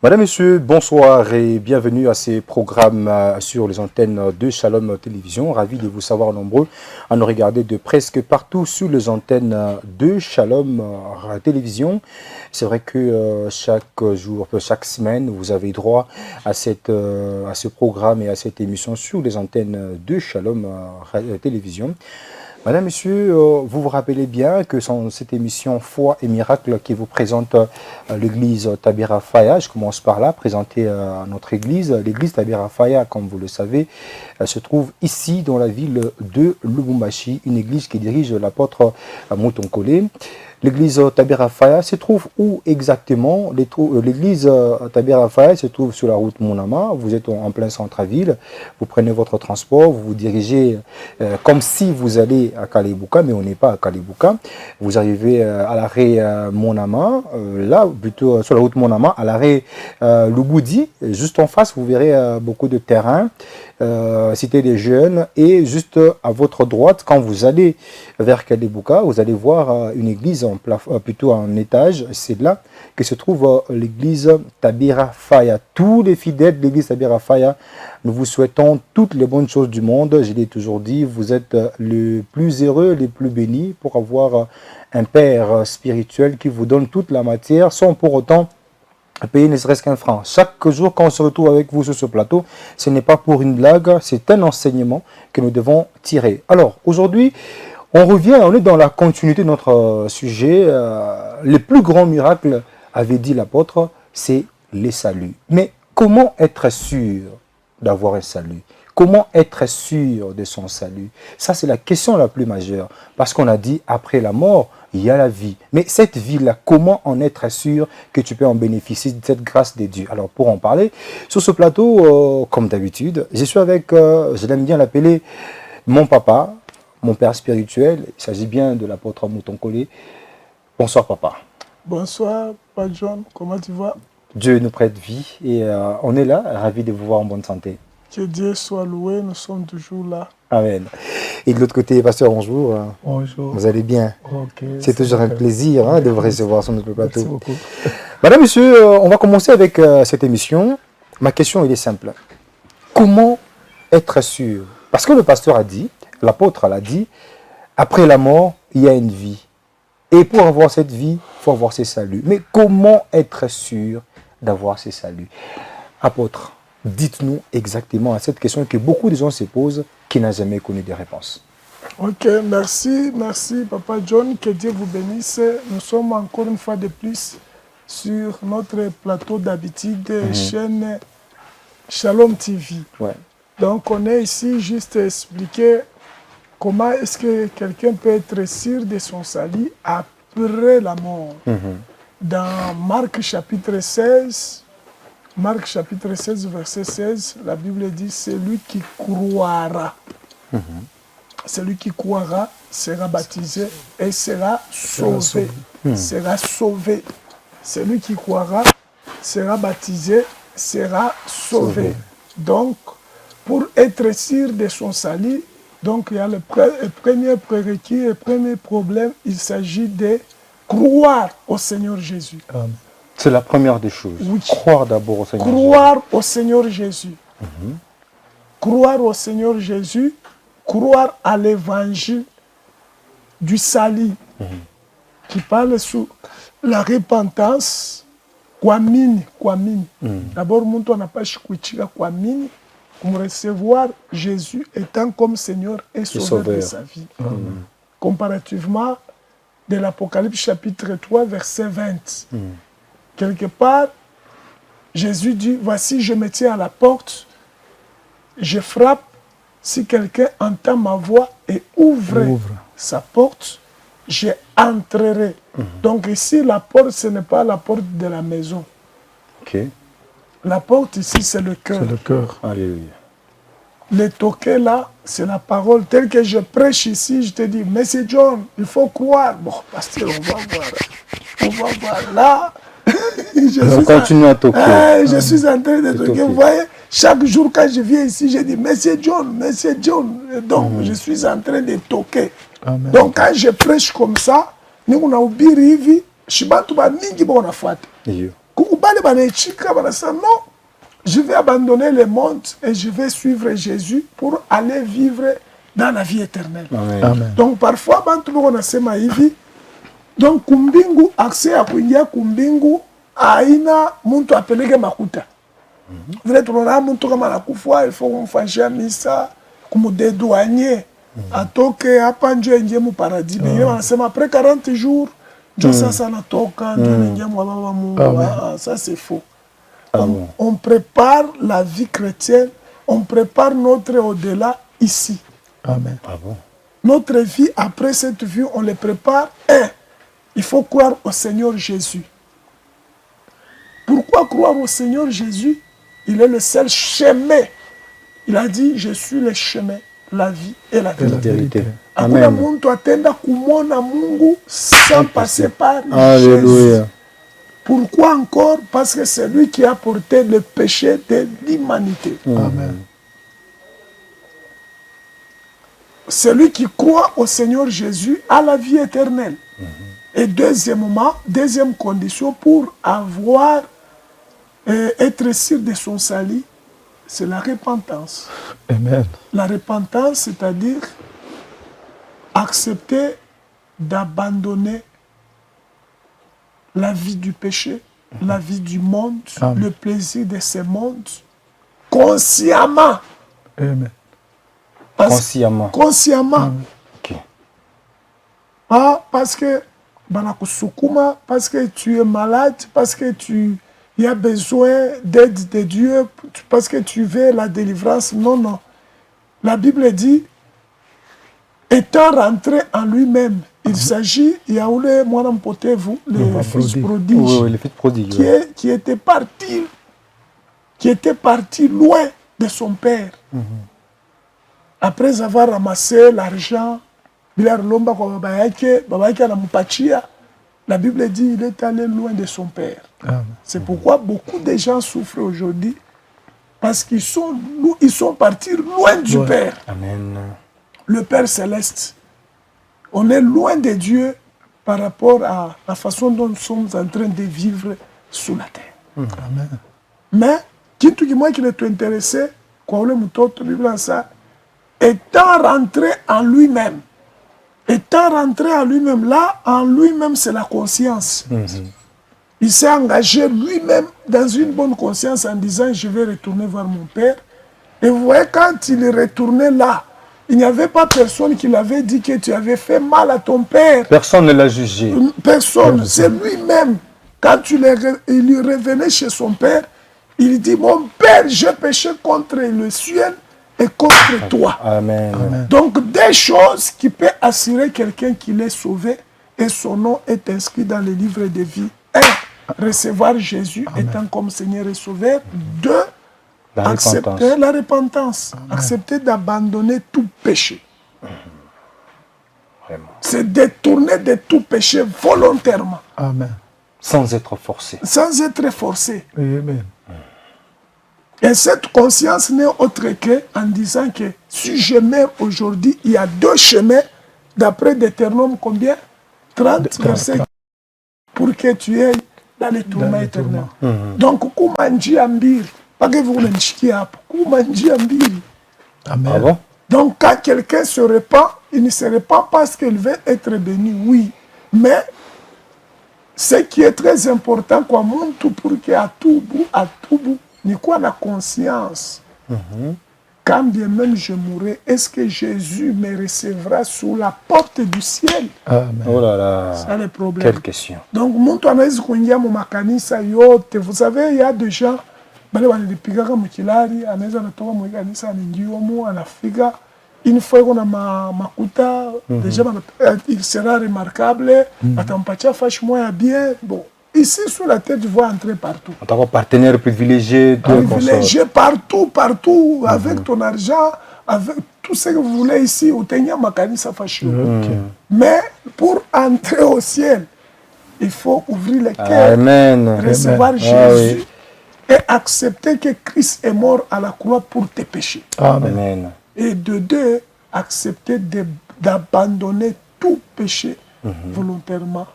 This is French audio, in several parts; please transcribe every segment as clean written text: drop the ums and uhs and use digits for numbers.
Madame, Monsieur, bonsoir et bienvenue à ces programmes sur les antennes de Shalom Télévision. Ravi de vous savoir nombreux à nous regarder de presque partout sur les antennes de Shalom Télévision. C'est vrai que chaque jour, chaque semaine, vous avez droit à ce programme et à cette émission sur les antennes de Shalom Télévision. Madame, Monsieur, vous vous rappelez bien que c'est cette émission Foi et Miracle qui vous présente l'église Tabira Faya. Je commence par là, présenter notre église. L'église Tabira Faya, comme vous le savez, se trouve ici dans la ville de Lubumbashi, une église qui dirige l'apôtre Mutonkole. L'église Tabira Faya se trouve où exactement? L'église Tabira Faya se trouve sur la route Monama. Vous êtes en plein centre-ville. Vous prenez votre transport, vous vous dirigez comme si vous allez à Kalibuka, mais on n'est pas à Kalibuka. Vous arrivez à l'arrêt Monama, là, plutôt sur la route Monama, à l'arrêt Lubudi. Juste en face, vous verrez beaucoup de terrain. Cité des Jeunes, et juste à votre droite, quand vous allez vers Kalibuka, vous allez voir une église plutôt en étage. C'est là que se trouve l'église Tabira Faya. Tous les fidèles de l'église Tabira Faya, nous vous souhaitons toutes les bonnes choses du monde. Je l'ai toujours dit, vous êtes les plus heureux, les plus bénis pour avoir un père spirituel qui vous donne toute la matière sans pour autant payer ne serait-ce qu'un franc. Chaque jour, quand on se retrouve avec vous sur ce plateau, ce n'est pas pour une blague, c'est un enseignement que nous devons tirer. Alors, aujourd'hui, on est dans la continuité de notre sujet. Les plus grands miracles, avait dit l'apôtre, c'est les saluts. Mais comment être sûr d'avoir un salut? Comment être sûr de son salut? Ça, c'est la question la plus majeure. Parce qu'on a dit, après la mort, il y a la vie. Mais cette vie-là, comment en être sûr que tu peux en bénéficier de cette grâce de Dieu? Alors, pour en parler, sur ce plateau, comme d'habitude, je suis avec, je l'aime bien l'appeler, mon papa, mon père spirituel. Il s'agit bien de l'apôtre Mutonkole. Bonsoir, papa. Bonsoir, Papa John. Comment tu vas? Dieu nous prête vie et on est là, ravis de vous voir en bonne santé. Que Dieu soit loué, nous sommes toujours là. Amen. Et de l'autre côté, pasteur, bonjour. Bonjour. Vous allez bien? Ok. C'est toujours un plaisir de vous recevoir sur notre plateau. Merci beaucoup. Madame, monsieur, on va commencer avec cette émission. Ma question, elle est simple. Comment être sûr? Parce que le pasteur a dit, l'apôtre l'a dit, après la mort, il y a une vie. Et pour avoir cette vie, il faut avoir ses saluts. Mais comment être sûr d'avoir ces saluts? Apôtre, dites-nous exactement à cette question que beaucoup de gens se posent, qui n'ont jamais connu de réponse. Ok, merci, Papa John, que Dieu vous bénisse. Nous sommes encore une fois de plus sur notre plateau d'habitude, chaîne Shalom TV. Ouais. Donc on est ici juste à expliquer comment est-ce que quelqu'un peut être sûr de son salut après la mort. Dans Marc chapitre 16, verset 16, la Bible dit, celui qui croira. Celui qui croira sera baptisé et sera sauvé. Sera sauvé. Celui qui croira sera baptisé, sera sauvé. Donc, pour être sûr de son salut, donc il y a le premier prérequis, le premier problème, il s'agit de croire au Seigneur Jésus. C'est la première des choses. Oui. Croire d'abord au Seigneur Jésus. Croire au Seigneur Jésus. Croire au Seigneur Jésus, croire à l'évangile du salut qui parle sur la repentance. Kwamini. D'abord, on n'a pas choisi Kwamini pour recevoir Jésus étant comme Seigneur et Sauveur de sa vie. Comparativement de l'Apocalypse chapitre 3, verset 20. Quelque part, Jésus dit, voici, je me tiens à la porte, je frappe, si quelqu'un entend ma voix et ouvre sa porte, je entrerai. Donc ici, la porte, ce n'est pas la porte de la maison. La porte ici, c'est le cœur. C'est le cœur. Alléluia. Le toqué là, c'est la parole. Telle que je prêche ici, je te dis, Monsieur John, il faut croire. Bon, pasteur, on va voir. On va voir là. On continue à toquer. Je suis en train de toquer. Vous voyez, chaque jour quand je viens ici, je dis, Monsieur John. Donc, je suis en train de toquer. Amen. Donc, quand je prêche comme ça, nous on a oublié, je suis pas tout mingi bon à faire. bale banechika banasa non, je vais abandonner le monde et je vais suivre Jésus pour aller vivre dans la vie éternelle. Amen. Amen. Donc parfois bantu bako nasema hivi, donc kumbingu accès ya kuingia kumbingu aina muntu apeleke makuta. Vile tunaona muntu kama anakufa il faut kumfanyia misa, kumudedouanier atoke hapa nje ingie mu paradis. Bengine wanasema après 40 jours ndio sasa anatoka ndio anaingia mwa baba Mungu. Ça c'est faux. On prépare la vie chrétienne, on prépare notre au-delà ici. Amen. Ah bon? Notre vie, après cette vie, on les prépare. Il faut croire au Seigneur Jésus. Pourquoi croire au Seigneur Jésus? Il est le seul chemin. Il a dit, je suis le chemin, la vie et la vérité. Hakuna muntu atenda kumwona Mungu sans passer par Alléluia. Jésus. Pourquoi encore? Parce que c'est lui qui a porté le péché de l'humanité. Amen. Celui qui croit au Seigneur Jésus a la vie éternelle. Et deuxièmement, deuxième condition pour avoir, être sûr de son salut, c'est la repentance. Amen. La repentance, c'est-à-dire accepter d'abandonner la vie du péché, la vie du monde, Amen. le plaisir de ce monde, consciemment. Amen. Consciemment. Consciemment. Ok. Pas parce que banakusukuma, parce que tu es malade, parce que tu as besoin d'aide de Dieu, parce que tu veux la délivrance. Non, non. La Bible dit, étant rentré en lui-même, il s'agit, il y a eu le moine vous, le fils prodige, Oui, le fils prodigue. qui était parti loin de son père. Après avoir ramassé l'argent, la Bible dit qu'il est allé loin de son père. Amen. C'est pourquoi beaucoup de gens souffrent aujourd'hui, parce qu'ils sont partis loin du Père, Amen. le Père céleste. On est loin de Dieu par rapport à la façon dont nous sommes en train de vivre sous la terre. Amen. Mais, kitu kimoja kinatuintéressait kwa ule mtoto, Biblia ça, étant rentré en lui-même. Étant rentré en lui-même, là, en lui-même, c'est la conscience. Il s'est engagé lui-même dans une bonne conscience en disant, je vais retourner voir mon père. Et vous voyez, quand il est retourné là, il n'y avait pas personne qui l'avait dit que tu avais fait mal à ton père. Personne ne l'a jugé. Personne, c'est lui-même. Quand il revenait chez son père, il dit, mon père, j'ai péché contre le ciel et contre toi. Amen. Amen. Donc, des choses qui peuvent assurer quelqu'un qu'il est sauvé et son nom est inscrit dans le livre de vie. 1. Recevoir Jésus étant comme Seigneur et Sauveur. 2. La Accepter repentance. la repentance. Accepter d'abandonner tout péché. Vraiment. C'est détourner de tout péché volontairement, Amen. Sans être forcé. sans être forcé. Amen. Et cette conscience n'est autre que en disant que si je meurs aujourd'hui, il y a 2 chemins, d'après Deutéronome combien 30 versets, pour que tu ailles dans les tourments éternels. Donc, kumanjia mbili, pas que vous n'enchiquiez pas, kumanjia mbili. Amen. Ah bon? Donc, quand quelqu'un se répand, il ne se répand parce qu'il veut être béni, oui. Mais, ce qui est très important, quoi, montre pour qu'à tout bout, ni quoi la conscience. Quand bien même je mourrai, est-ce que Jésus me recevra sous la porte du ciel? Amen. Oh là là. C'est le problème. Quelle question. Donc, mtu anaweza kuingia mu makanisa yote. Vous savez, il y a des gens, bale wanalipigaka mukilari, anaweza natoka mu kanisa anaingia mu, anafika une fois qu'on a makuta, déjà il sera remarquable, atampatia fache moya bien. Bon, ici sur la tête, tu vois entrer partout. En tant que partenaire privilégié de Privilégié partout, avec ton argent, avec tout ce que vous voulez ici, au Tenya makanisa fache. Mais pour entrer au ciel, il faut ouvrir le cœur, Amen. recevoir Amen. Jésus et accepter que Christ est mort à la croix pour tes péchés. Amen. Amen. Et de 2, accepter d'abandonner tout péché volontairement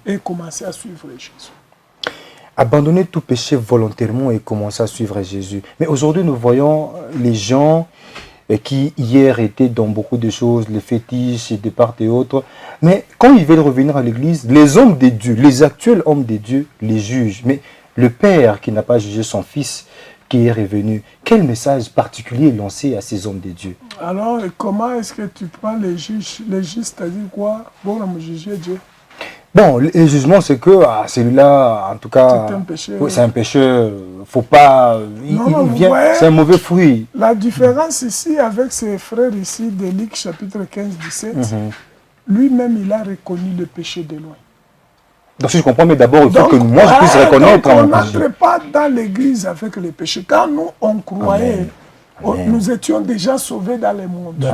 et commencer à suivre Jésus. abandonner tout péché volontairement et commencer à suivre Jésus. Mais aujourd'hui, nous voyons les gens qui hier étaient dans beaucoup de choses, les fétiches et de part et autres. Mais quand ils veulent revenir à l'église, les hommes de Dieu, les actuels hommes de Dieu, les jugent. Mais le Père qui n'a pas jugé son Fils, qui est revenu, quel message particulier est lancé à ces hommes de Dieu? Alors, comment est-ce que tu prends les juges? Les juges, c'est-à-dire quoi? Bon, on va juger Dieu. Bon, le jugement, c'est que celui-là, en tout cas, C'est un péché. oui, c'est un péché. Faut pas. Non, vient, vous voyez, c'est un mauvais fruit. la différence ici avec ses frères ici de Luc chapitre 15-17, lui-même il a reconnu le péché de loin. Donc, si je comprends, mais d'abord, il faut Donc, que moi je puisse reconnaître. donc, on mon péché. n'entre pas dans l'église avec les péchés. Quand nous, on croyait, nous étions déjà sauvés dans le monde.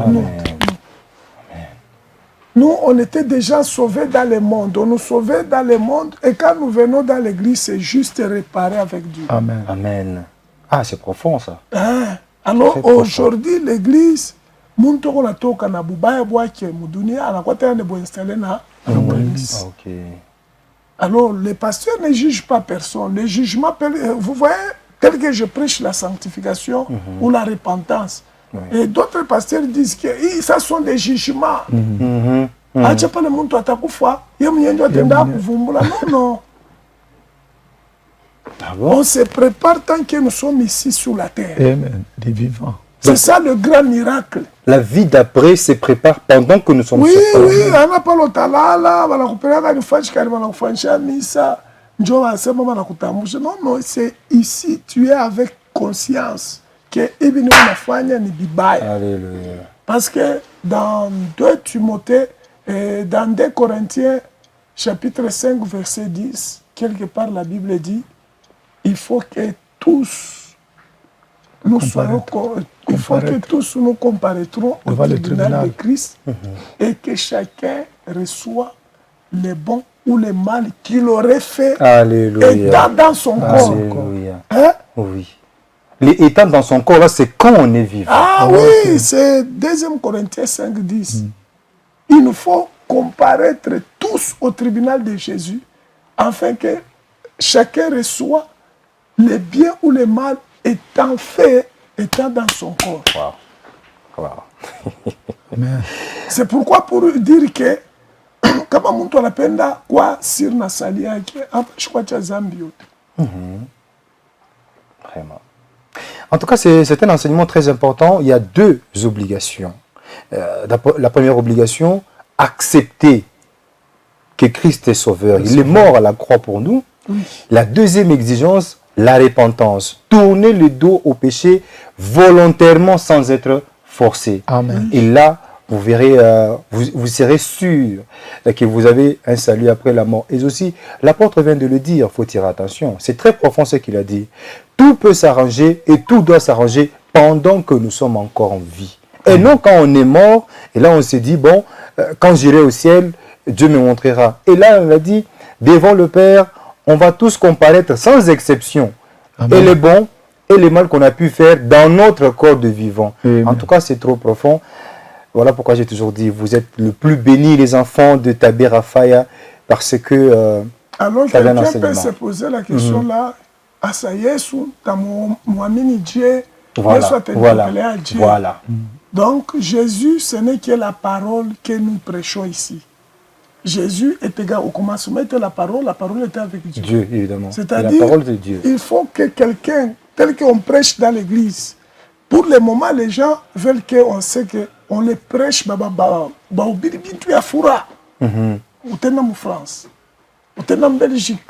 Nous, on était déjà sauvés dans le monde. On nous sauvait dans le monde. Et quand nous venons dans l'église, c'est juste réparer avec Dieu. Amen. Amen. Ah, c'est profond ça. Hein? Alors aujourd'hui, l'église, muntu ko natoka na bubaya bwake mudunia anakuwa tena nebo installé na l'église. Ok. Alors les pasteurs ne jugent pas personne. Le jugement, vous voyez, tel que je prêche la sanctification ou la repentance. Et d'autres pasteurs disent que ça sont des jugements. Acha pale muntu atakufa, yeye mwenyewe ndio atenda kuvumbula. Non, non. Ah bon? On se prépare tant que nous sommes ici sur la terre. Amen. Des vivants. C'est ça le grand miracle. La vie d'après se prépare pendant que nous sommes Oui, sur terre. oui, anapalo talala, wanakupeleka nifashi kari wanakufanyisha misa, njo wasema wanakutambusha. Non, non, c'est ici, tu es avec conscience que hivi ni unafanya ni bibaya. Alléluia. Parce que dans 2 Timothée, dans 2 Corinthiens, chapitre 5, verset 10, quelque part la Bible dit, il faut que tous nous soyons, il faut que tous nous comparaîtrons au tribunal de Christ et que chacun reçoit le bon ou le mal qu'il aurait fait Alléluia. dans son corps. Alléluia. Hein? Oui. Les étant dans son corps, là, c'est quand on est vivant. Ah oui, c'est 2 Corinthiens 5, 10. Il nous faut comparaître tous au tribunal de Jésus afin que chacun reçoit le bien ou le mal étant fait, étant dans son corps. Wow. Wow. Amen. C'est pourquoi pour dire que kama mtu anapenda kwa siri na sali yake hapa cha zambi yote. Vraiment. En tout cas, c'est un enseignement très important. Il y a 2 obligations. La première obligation, accepter que Christ est sauveur. Il est mort à la croix pour nous. La deuxième exigence, la repentance. Tourner le dos au péché volontairement sans être forcé. Amen. Et là, vous verrez, vous serez sûr que vous avez un salut après la mort. Et aussi, l'apôtre vient de le dire, il faut tirer attention. C'est très profond ce qu'il a dit. Tout peut s'arranger et tout doit s'arranger pendant que nous sommes encore en vie. Et non quand on est mort, et là on s'est dit, bon, quand j'irai au ciel, Dieu me montrera. Et là, on a dit, devant le Père, on va tous comparaître sans exception. Amen. Et les bons et les mal qu'on a pu faire dans notre corps de vivant. Amen. En tout cas, c'est trop profond. Voilà pourquoi j'ai toujours dit, vous êtes le plus béni, les enfants de Tabé Rafaya, parce que... Alors, quelqu'un peut se poser la question là, asa Yesu, muamini Dieu, Yesu atendele à Dieu. Voilà. Donc, Jésus, ce n'est que la parole que nous prêchons ici. Jésus était au commencement était la parole était avec Dieu. Dieu, évidemment. C'est-à-dire, la parole de Dieu. Il faut que quelqu'un, tel qu'on prêche dans l'église, pour le moment, les gens veulent qu'on sait qu'on les prêche, ou en France, ou en Belgique,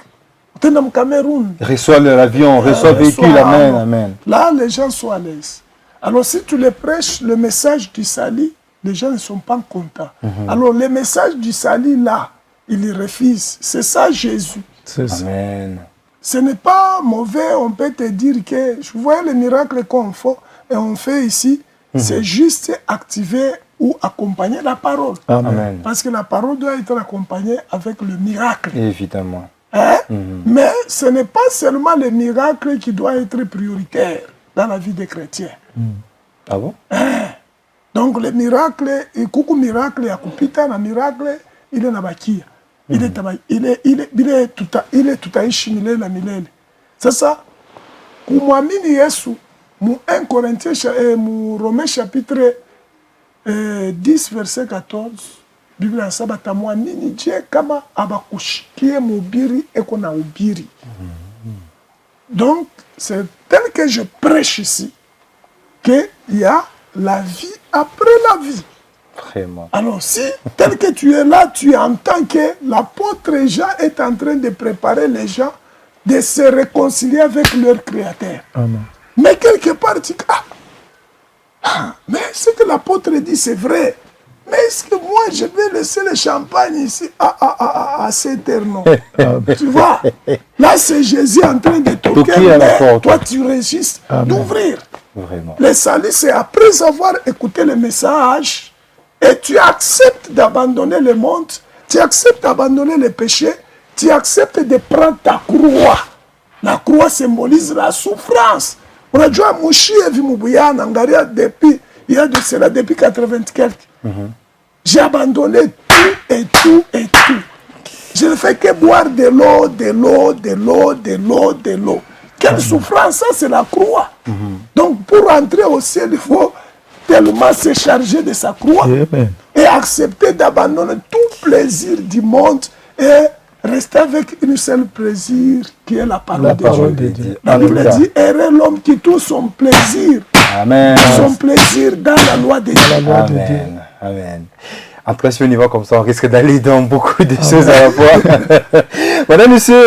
ou en Cameroun. Reçoit l'avion, reçoit le véhicule, amen, amen. Là, les gens sont à l'aise. Alors, si tu les prêches, le message du salut, les gens ne sont pas contents. Alors, le message du salut, là, ils les refusent. C'est ça, Jésus. Amen. Ce n'est pas mauvais, on peut te dire que, je vois les miracles qu'on fait, et on fait ici, c'est juste activer ou accompagner la parole. Amen. Parce que la parole doit être accompagnée avec le miracle. Évidemment. Hein? Mais ce n'est pas seulement le miracle qui doit être prioritaire dans la vie des chrétiens. Ah bon? Donc le miracle, et coucou miracle, ya kupita na miracle, il est nabakia. ile tutaishi milele na milele. Sasa kumwamini Yesu mu 1 Corinthiens mu Romains chapitre 10 verset 14, Biblia inasema tamwamini je kama abakushikie mubiri eko na ubiri. Donc c'est tel que je prêche ici qu'il y a la vie après la vie. Vraiment. Alors si tel que tu es là, tu entends que l'apôtre Jean est en train de préparer les gens de se réconcilier avec leur Créateur. Amen. Mais quelque part, tu dis, mais ce que l'apôtre dit, c'est vrai. Mais est-ce que moi, je vais laisser le champagne ici à cet éternel? Tu vois, là, c'est Jésus en train de toquer, mais toi, tu résistes d'ouvrir. Vraiment. Le salut, c'est après avoir écouté le message, et tu acceptes d'abandonner le monde, tu acceptes d'abandonner le péché, tu acceptes de prendre ta croix. La croix symbolise la souffrance. Unajua Mushi hivi Mubuyana, angalia depuis, il y a de cela depuis 80 quelques. J'ai abandonné tout et tout et tout. Je ne fais que boire de l'eau, de l'eau, de l'eau, de l'eau, de l'eau. Quelle souffrance, ça c'est la croix. Donc pour entrer au ciel, il faut tellement se charger de sa croix. Et accepter d'abandonner tout plaisir du monde et rester avec une seule plaisir qui est la parole de Dieu. La Bible dit, heureux l'homme qui trouve son plaisir. Amen. Son plaisir dans la loi de Dieu. Amen. Amen. En tout cas, si on y va comme ça, on risque d'aller dans beaucoup de choses à la fois. Voilà, monsieur,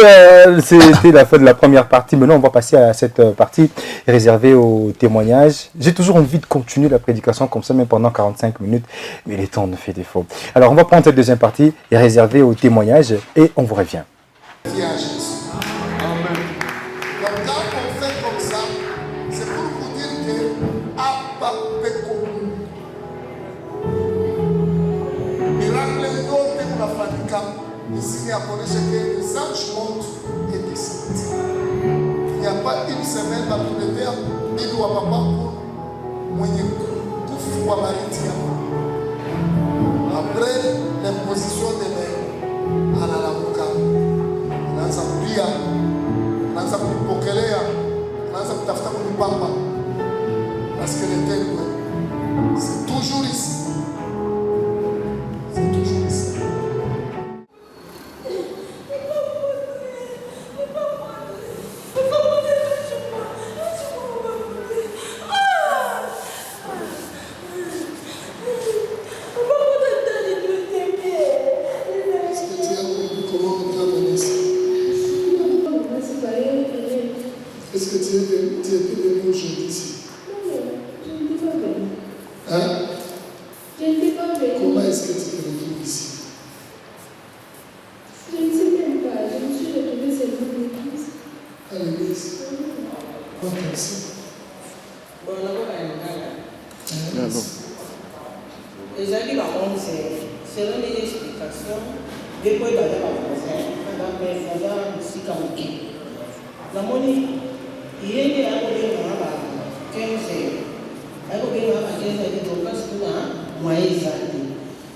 c'était la fin de la première partie. Maintenant, on va passer à cette partie réservée aux témoignages. J'ai toujours envie de continuer la prédication comme ça, même pendant 45 minutes, mais le temps nous fait défaut. Alors, on va prendre cette deuxième partie réservée aux témoignages et on vous revient. Ici, il y a que les anges montent et descendent. Il n'y a pas une semaine dans tout le terme, il doit pas pour après l'imposition de l'air à la lamuka, anaanza kulia, anaanza kulipokelea, anaanza kutafuta kulipamba, parce que le temple, c'est toujours ici. C'est toujours ici. Est-ce que tu es venu aujourd'hui ici? Je ne t'ai pas venu. Hein? Je ne t'ai pas venu. Comment est-ce que tu te retrouves ici? Je ne sais même pas. Je me suis retrouvée seulement à l'église. À l'église? Quoi comme ça? Bon, on a les amis, par contre, c'est une explication. Des fois, il y a des français, il y a aussi comme qui. La monnaie, il y a des gens qui ont 15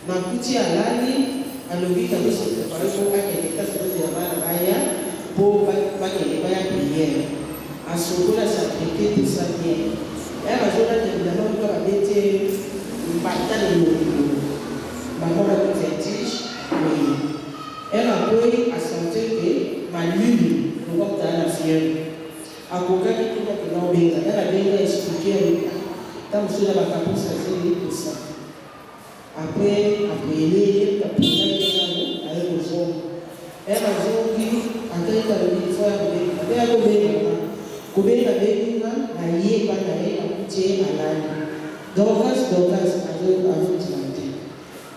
makuti alali alobi kabisa préparation akende kasi ya bana baya po bakende baya prière asokola sacrifier tout ça bien et azona évidemment ko babete batale mo bakora fetiche oui elle a pris à sentir que ma lune ne va pas la fièvre akokaki tout que non benga elle a bien expliqué tant sur la capuche c'est tout ça. Après, il a pris un elle a dit, en tant que fois, elle a donc,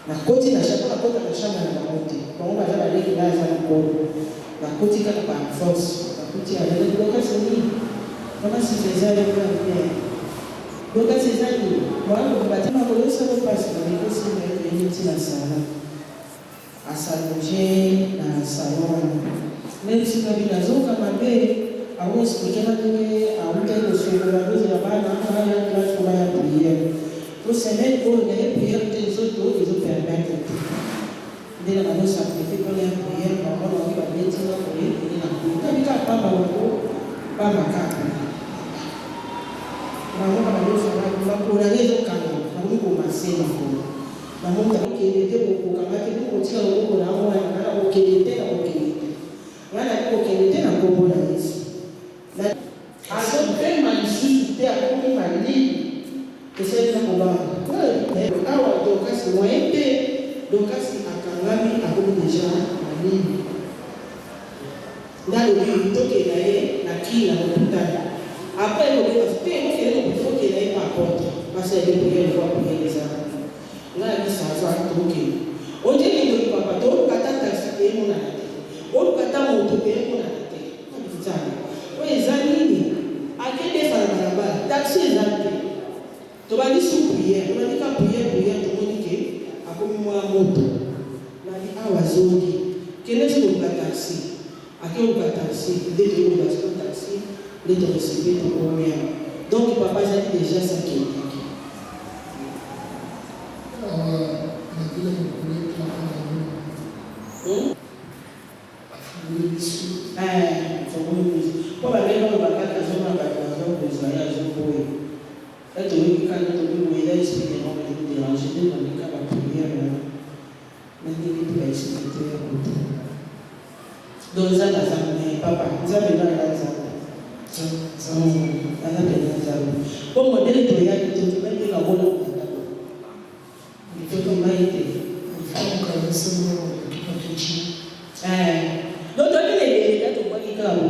la côte n'a chaque fois la chambre à la montée. On va aller là, la côte est par force. La côte a l'air de comment c'est faisait avec la pierre. Donc, ces amis, moi, le bâtiment, ça ne passe pas. Il faut se mettre dans la salle. À s'allonger dans le salon. Même si la vie n'a pas camé, à vous expliquer à vous qu'elle est sur la rose, il y a pas de prière. Pour se mettre pour les prières des autres, ils ont permis. Ndela bano sacrifice pour les prières, par rapport à la médecine, pour les prières, kabika papa wako, papa kaka. Maman bano sana, bakora lezo kanga, bano masema ko. Maman takelete ko kamati ko tia ko na mo na okelete na okelete. Wana ko okelete na ko bona Yesu. Na aso pema Yesu te akomi mali. Kese na ko ba. Awa dokasi moente, dokasi akangami akomi deja mali. Ndalo bi toke na ye na kila motutana. Après le respect, il faut qu'il ait pas porte parce que les prières vont prier les hommes. Là, il s'en va toquer. On dit qu'il ne peut pas tout kata taxi mon ate. On kata mon toquer mon ate. On dit ça. Oui, zanini. À quel des femmes là-bas? Taxi zanini. Tu vas dire sous prière. On a dit qu'à prière, tout le monde dit à comme moi moto. On a dit ah wazoni. Quel est le taxi? À quel taxi? Dès que vous avez un taxi. Les de recevoir ton combien. Donc, papa, j'ai déjà ça qui est. Como ele to ya to bebe na bola ni to maite Mfano kabisa ndio kipakichi. No to ile ile to kwa kikabu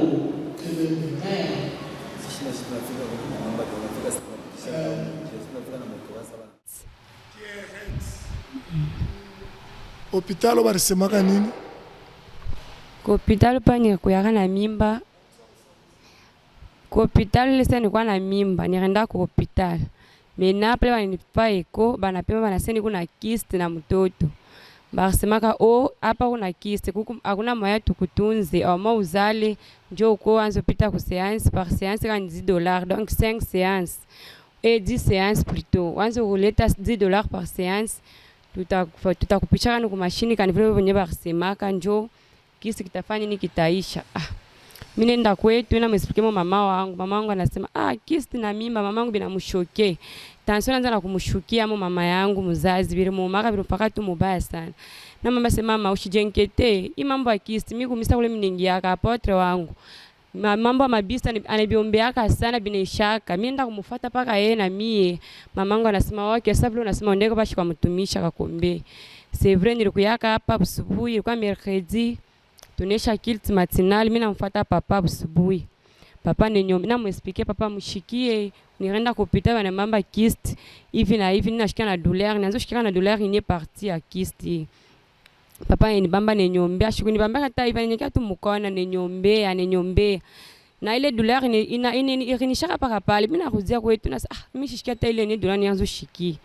Hospitalo balisemaka nini? Hospitali pani kuyaka na mimba. Hospitali lesa nilikuwa na mimba, nikaenda kwa hospitali. Mena pale wanipa eko, banapima banasema kuna cyst na mtoto. Basemaka hapa kuna cyst, hakuna moya tukutunze au mauzale njoo uko anzo pita ku séance par séance kan $10 donc 5 séances et 10 séances plutôt. Wanzo kuleta $10 par séance. Tutakupicha kwa mashini kan vile wenye basemaka njoo cyst kitafanya nini kitaisha. Mimi nenda kwetu na msipike mama wangu anasema cyst na mimba mamangu binamshoke. Tension anaanza na kumshukia mama yangu mzazi bile mumaka bile mpaka tu mubaya sana. Na mama sema mama usijenkete, hii mambo ya cyst mimi kumisa kule mningi yaka apotre wangu. Mambo mabisa anabiombeaka sana bineshaka. Mimi nenda kumfuata paka yeye na mie. Mamangu anasema okay sasa vile unasema ndeko bashi kwa mtumisha kakombe. C'est vrai nilikuyaka hapa asubuhi kwa mercredi. Tunesha kilt matinal mimi namfuata papa asubuhi. Papa nenyombe na mwexpliquer papa mshikie nirenda kupita bana mamba cyst hivi na hivi ninashika na douleur naanza shika na douleur ni partie ya cyst. Papa ni bamba nenyombe ashikuni bamba kata hivi nyeka tu mukona nenyombe na ile douleur ina irinishaka paka pale mimi nakuzia kwetu na mimi shika ta ile ni douleur nianzo shiki.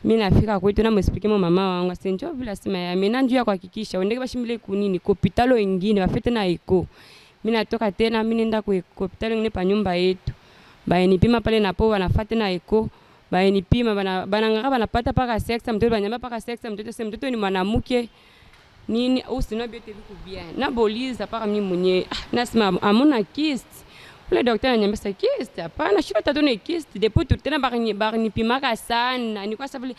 Mimi nafika kwetu na mwexpliquer mama wangu asenjo vile asema ya mimi nanjua ya kuhakikisha wendeke bashimile kunini hospitalo ingine bafete na eko. Mimi natoka tena mimi nenda kwa hospitali ngine pa nyumba yetu. Baenipima pale napo wanafuata na eko. Baenipima banangaka banapata paka sexa mtoto banyamba paka sexa mtoto ni mwanamke. Nini usino biote biku bien. Na boliza paka mimi mwenye nasema amona cyst. Ule daktari ananiambia cyst hapana shida tatu ni cyst depuis tout tena barinipimaka sana. Ni kwa sababu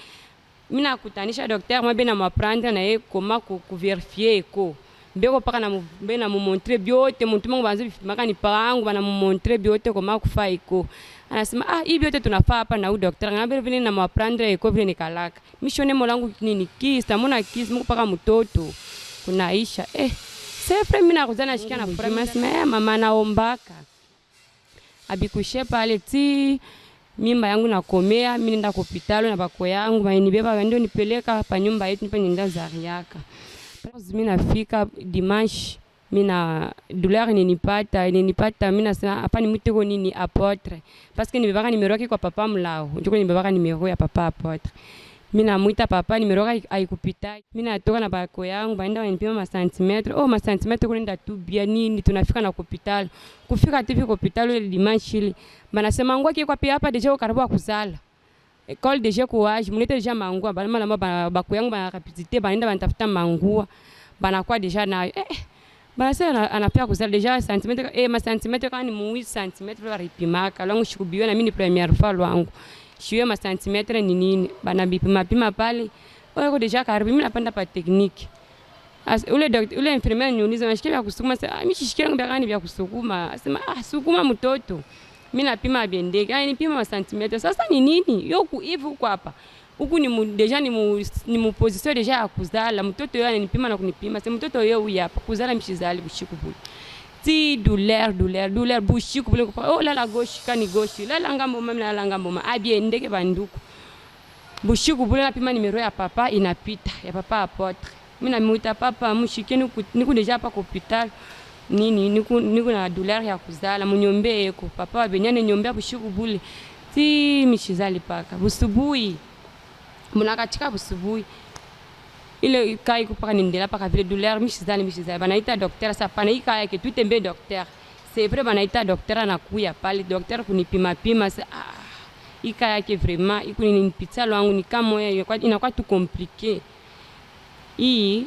mimi nakutanisha daktari mwa bena mwaprendre na yeye koma kuverifier eko. Mbeko paka na mbena mu montrer biote muntu mangu banze bifimaka ni pangu bana mu montrer biote koma kufa eko. Anasema hii biote tunafaa hapa na daktari ngambele vile na mwaprendre eko vile nikalaka. Mishone molangu nini cyst amona cyst mko paka mtoto kunaisha sefre mimi nakuzana shika na pharmacy mama naombaka abikushe pale ti mimba yangu nakomea mimi nenda hospitali na bako yangu banibeba ndio nipeleka pa nyumba yetu nipe nenda zariaka. Mimi nafika dimanche mimi na douleur inanipata mimi nasema hapa ni mtego nini apotre parce que nimebaka nimero yake kwa papa mlao njoo nimebaka nimero ya papa apotre. Mimi namuita papa nimero yake haikupita. Mimi natoka na bako yangu baenda wanipima masantimetre masantimetre kwenda tu bia nini tunafika na hospitali. Kufika tu hospitali ile dimanche ile banasema ngwa kwa pia hapa deja karibu kuzala. école déjà courage munete déjà mangua bana mala bakuyangu bana rapidité banaenda banatafuta mangua banakuwa déjà na bana sasa anapia kuzala déjà centimètre ma centimètre quand ni 8 centimètre la ripimaka longo shikubiwa na mimi ni première fois lwangu shiwe ma centimètre ni nini bana bipima pale wako déjà karibu mimi napanda pa technique ule docteur ule infirmière niuliza nashikia vya kusukuma sasa mimi shishikia ngambia gani vya kusukuma asema sukuma mtoto mimi napima biendeke nipima ma centimètre sasa ni nini yoku hivi huko hapa huku ni deja ni mu position deja ya kuzala mtoto yeye ananipima na kunipima sasa mtoto yeye huyu hapa kuzala mshizali bushiku bule ti douleur bushiku bule la gauche kani gauche la ngambo mama la ngambo mama abiendeke banduku bushiku bule napima numero ya papa inapita ya papa apotre mimi namuita papa mshikeni niku deja hapa kwa hospital nini niku na douleur ya kuzala munyombe eko papa wabenyane nyombea bushiku bule ti mishizali paka busubuhi munakatika busubuhi ile kai kupaka nindela paka vile douleur mishizali banaita docteur sa pana ika yake tutembe docteur c'est vrai banaita docteur anakuya pale docteur kunipima sa ika yake vraiment ikuni nipita lwangu ni kama inakuwa tu compliqué hii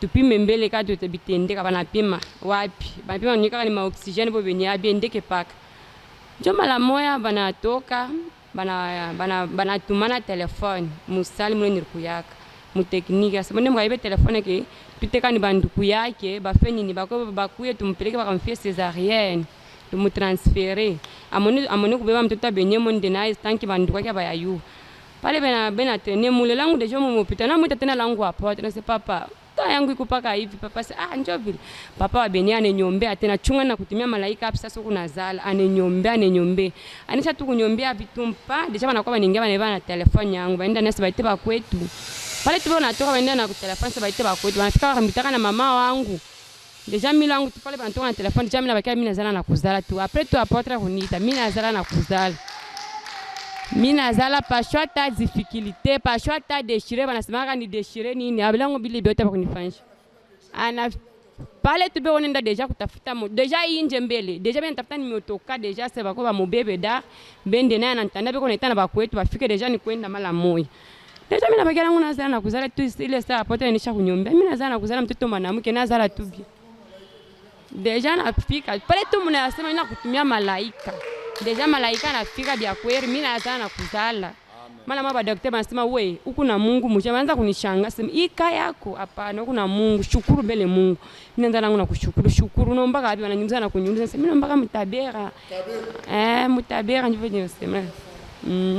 tupime mbele kati tutebitendeka banapima wapi banapima nikaka ni ma oxygène bo benye abiendeke paka joma la moya banatoka banatumana telefone musali mule nirikuyaka mu technique asa bonde mukaibe telefone ke tuteka ni banduku yake bafenyi ni bakuye tumpeleke bakamfie césarienne tumutransférer amone kubeba mtoto benye monde na tanki banduku yake bayayu pale bena traîner mule langu deja mu hôpital na mwita tena langu hapo tena se papa ta yangu ikupaka hivi papa sasa njoo vile papa wa benia anenyombea tena chunga na kutumia malaika hapo sasa kuna zala anenyombea anisha tu kunyombea vitumpa deja banakuwa baningia na telefone yangu baenda nasi baite ba kwetu pale tu banatoka baenda na telefone sasa baite ba kwetu banafika wakambitaka na mama wangu deja mimi langu tu pale banatoka na telefone deja mimi nabakia mimi nazala na kuzala tu après tu apotre kunita mimi nazala na kuzala mina zala pashwa ta difficulté pashwa ta déchiré banasemaka ni déchiré nini abilango bili byote bakunifanyisha ana pale tube onenda deja kutafuta deja inje mbele deja bena tafuta ni motoka deja seba ko ba mobebe da bende na nantanda beko naitana bakwetu bafike deja ni kwenda mala moyo deja mina bagala nguna zala na kuzala tu ile saa apote nisha kunyombe mina zala na kuzala mtoto mwanamke na zala tu bi deja nafika pale tu mnasema ina kutumia malaika deja malaika nafika bya kweli mimi nazana na kuzala mala mama daktari anasema we huku na Mungu mshaanza kunishanga sema ika yako hapana huku na Mungu shukuru mbele Mungu mimi nazana na kushukuru naomba gapi wananyuliza na kunyuliza sema naomba kama mutabera mutabera ndivyo nimesema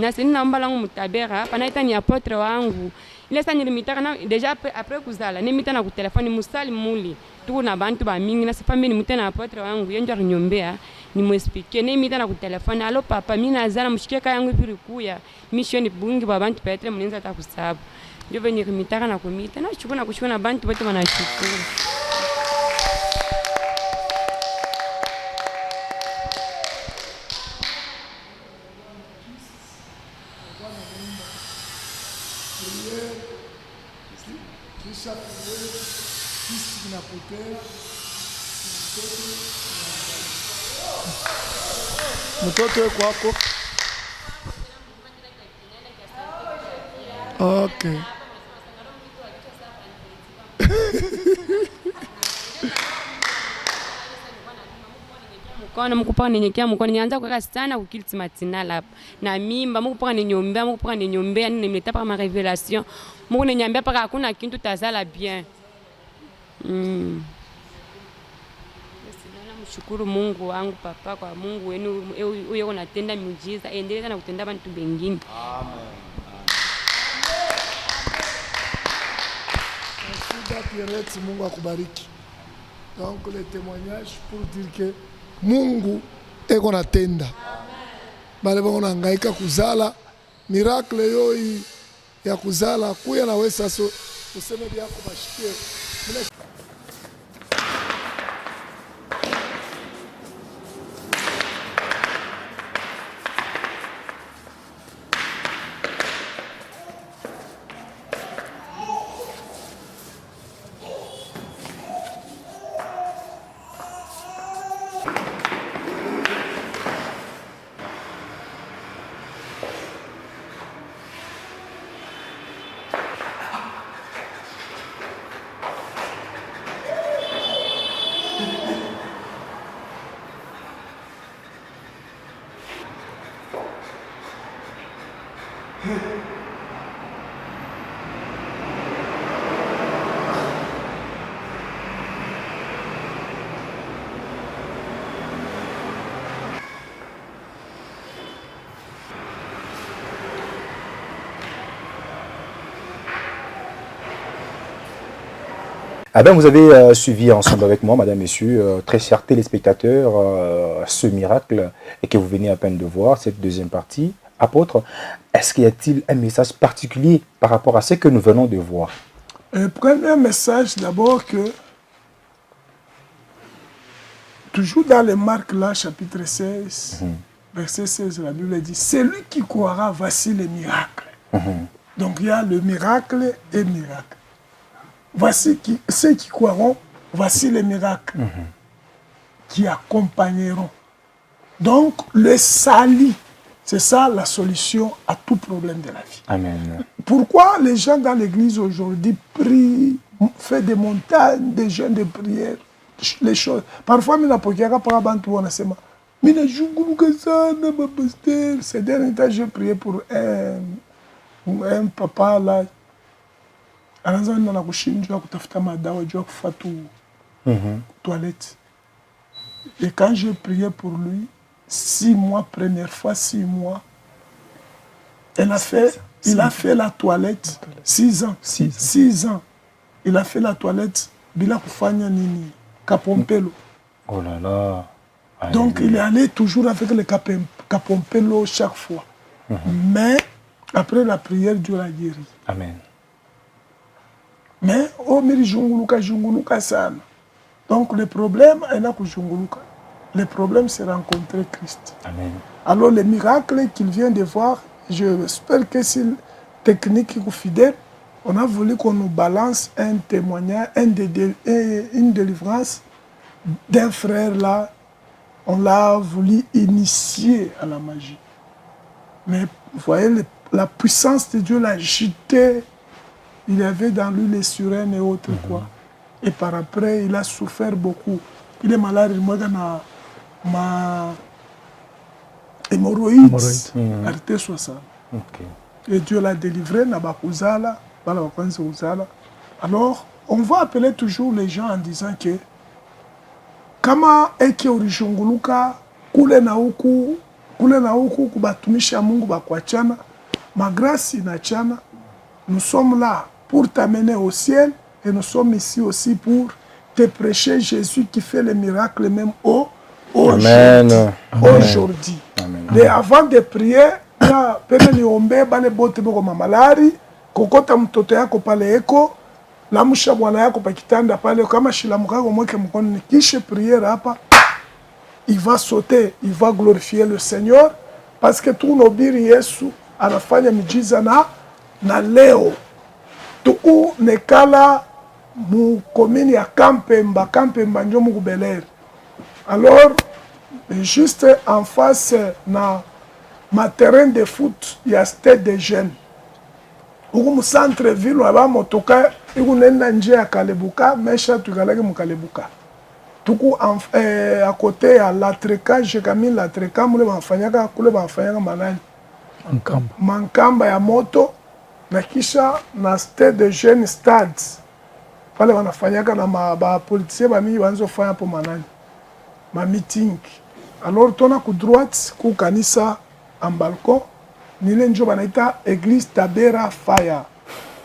na sisi naomba langu mutabera hapa naita ni apotre wangu ile sasa nilimitaka na deja après kuzala nimita na kutelefoni musali muli tuko na bantu ba mingi na sifa mimi nimita na apotre wangu yenjo arinyombea ni mwespike nimita na kutelefoni alo papa mimi nazana mshikeka yangu ipirikuya mission bungi ba bantu petre mlinza atakusabu ndio venye nimitaka na kumita na kushukuru na bantu wote wanashukuru. Mtoto wako wako. Okay. Mkono mkupa ninyekia mkono nianza kuweka sana kukiliti matinala hapa na mimba mkupa ninyombea nini nimeta pa ma révélation mko ninyambia paka hakuna kintu tazala bien Mshukuru Mungu wangu papa kwa Mungu wenu uyo unatenda miujiza endelea na kutenda bantu bengine. Amen. Pierrette, Mungu akubariki. Donc le témoignage pour dire que Mungu eko natenda. Bale bana hangaika kuzala miracle yoi ya kuzala kuya na wewe sasa useme byako bashikie. Ah ben, vous avez suivi ensemble avec moi, madame, messieurs, très chers téléspectateurs, ce miracle et que vous venez à peine de voir, cette deuxième partie. Apôtre, est-ce qu'il y a-t-il un message particulier par rapport à ce que nous venons de voir? Premier message d'abord que, toujours dans les Marc là, chapitre 16, verset 16, la Bible dit, celui qui croira, voici les miracles. Donc il y a le miracle et miracle. Voici ceux qui croiront, voici les miracles qui accompagneront. Donc, le salut, c'est ça la solution à tout problème de la vie. Amen. Pourquoi les gens dans l'église aujourd'hui prient, font des montagnes, des jeûnes de prière, les choses. Parfois, il y a ces derniers temps, j'ai prié pour un papa là. Anaanza na kushinjwa kutafuta madawa juu ya kufatu toilette. Et quand j'ai prié pour lui, 6 mois, première fois, 6 mois, il a fait la toilette, 6 ans. 6 ans. Il a fait la toilette, bila kufanya nini, kapompelo. Oh là là. Donc il est allé toujours avec le kapompelo chaque fois. Mais après la prière, Dieu l'a guéri. Amen. Mais oh miri junguluka sana. Donc le problème est là que junguluka. Le problème c'est rencontrer Christ. Amen. Alors les miracles qu'il vient de voir, j'espère que c'est technique ou fidèle. On a voulu qu'on nous balance un témoignage, une délivrance d'un frère là. On l'a voulu initier à la magie. Mais vous voyez, la puissance de Dieu l'a jeté. Il y avait dans lui les sirènes et autres quoi. Et par après, il a souffert beaucoup. Il est malade, il a ma hémorroïde. Arrêtez sur ça. Et Dieu l'a délivré, alors, on va appeler toujours les gens en disant que kama eke urishunguluka kule na huku kubatumisha Mungu bakuachana, magrasi inachana. Nous sommes là pour t'amener au ciel et nous sommes ici aussi pour te prêcher Jésus qui fait les miracles même aujourd'hui. Mais avant de prier, pene niombe bale bote boko mamalari, kokota mtoto yako pale eko, lamusha bwana yako pa kitanda pale kama shilamuka kwa mweke mkono nikishe prière hapa, il va sauter, il va glorifier le Seigneur parce que tout nobiri Yesu anafanya miujiza na leo tuku nekala mu commune ya Kampemba njo mu Bel-Air. Alors juste en face na ma terrain de foot ya stade de jeunes uku mu centre ville aba motoka iku nenda nje ya Kalebuka mesha tukalake mu Kalebuka tuku à côté ya l'atricage kami l'atricage mule bafanyaka kule bafanyaka manani mankamba ya moto na kisha na stade de jeunes stade pale wanafanyaka na ba politicien bami banzofanya po manani ma meeting. Alors tona ku droite ku kanisa en balcon nile njo banaita église Tabera Fire.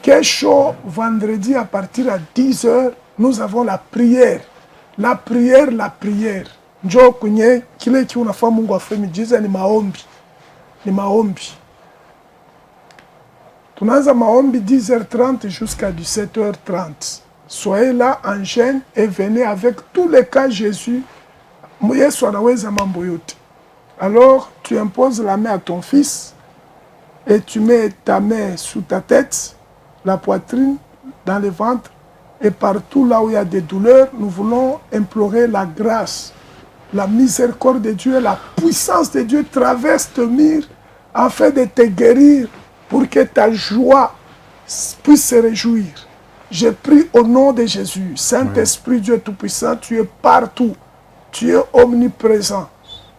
Kesho vendredi à partir à 10h nous avons la prière. La prière. Njo kunye kile ki unafaa Mungu afanye miujiza ni maombi. Tunaanza maombi 10h30 jusqu'à 17h30. Soyez là en jeûne et venez avec tous les cas Jésus. Yesu anaweza mambo yote. Alors tu imposes la main à ton fils et tu mets ta main sous ta tête, la poitrine, dans le ventre et partout là où il y a des douleurs, nous voulons implorer la grâce, la miséricorde de Dieu, la puissance de Dieu traverse te mur afin de te guérir pour que ta joie puisse se réjouir. Je prie au nom de Jésus. Saint-Esprit, Dieu Tout-Puissant, tu es partout. Tu es omniprésent.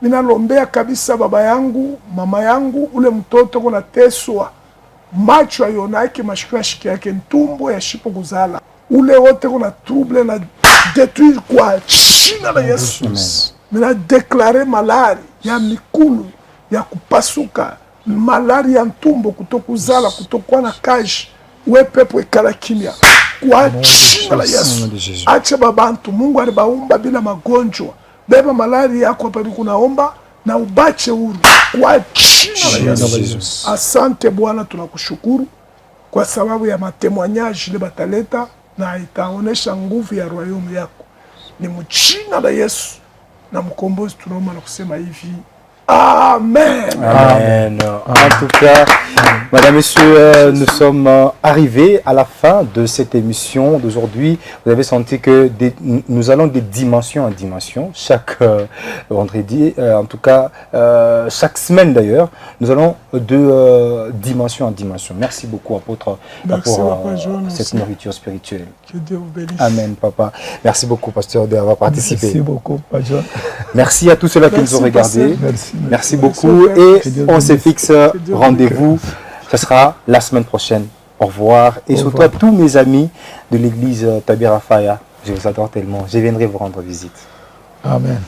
Ninalombea kabisa baba yangu, mama yangu, ule mtoto kuna teswa macho ayonake mashiko yashiki yake ntumbo yashipo kuzala ule wote kuna trouble na détruire kwa jina la Yesu. Mina deklare malari ya mikulu ya kupasuka, malari ya ntumbo kutokuzala kutokuwa na kaji, we pepo ikala kimya kwa jina la Yesu. Acha babantu Mungu alibaumba bila magonjwa, beba malari yako hapa kunaomba na ubache huru kwa jina la Yesu. Asante Bwana, tunakushukuru kwa sababu ya matemoignage ile bataleta na itaonesha nguvu ya royaume yako. Ni mjina la Yesu na mkombozi tunaomba na kusema hivi. Amen. Amen. En tout cas, Madame, Messieurs, nous sommes arrivés à la fin de cette émission d'aujourd'hui. Vous avez senti que nous allons de dimension en dimension, chaque vendredi, en tout cas, chaque semaine d'ailleurs, nous allons de dimension en dimension. Merci beaucoup, apôtre, pour cette nourriture spirituelle. Que Dieu vous bénisse. Amen, papa. Merci beaucoup, pasteur, d'avoir participé. Merci beaucoup, Pasteur. Merci à tous ceux-là qui nous ont regardés. Merci beaucoup et on se fixe rendez-vous. Ce sera la semaine prochaine. Au revoir. Et surtout à tous mes amis de l'église Tabirafaya. Je vous adore tellement. Je viendrai vous rendre visite. Amen.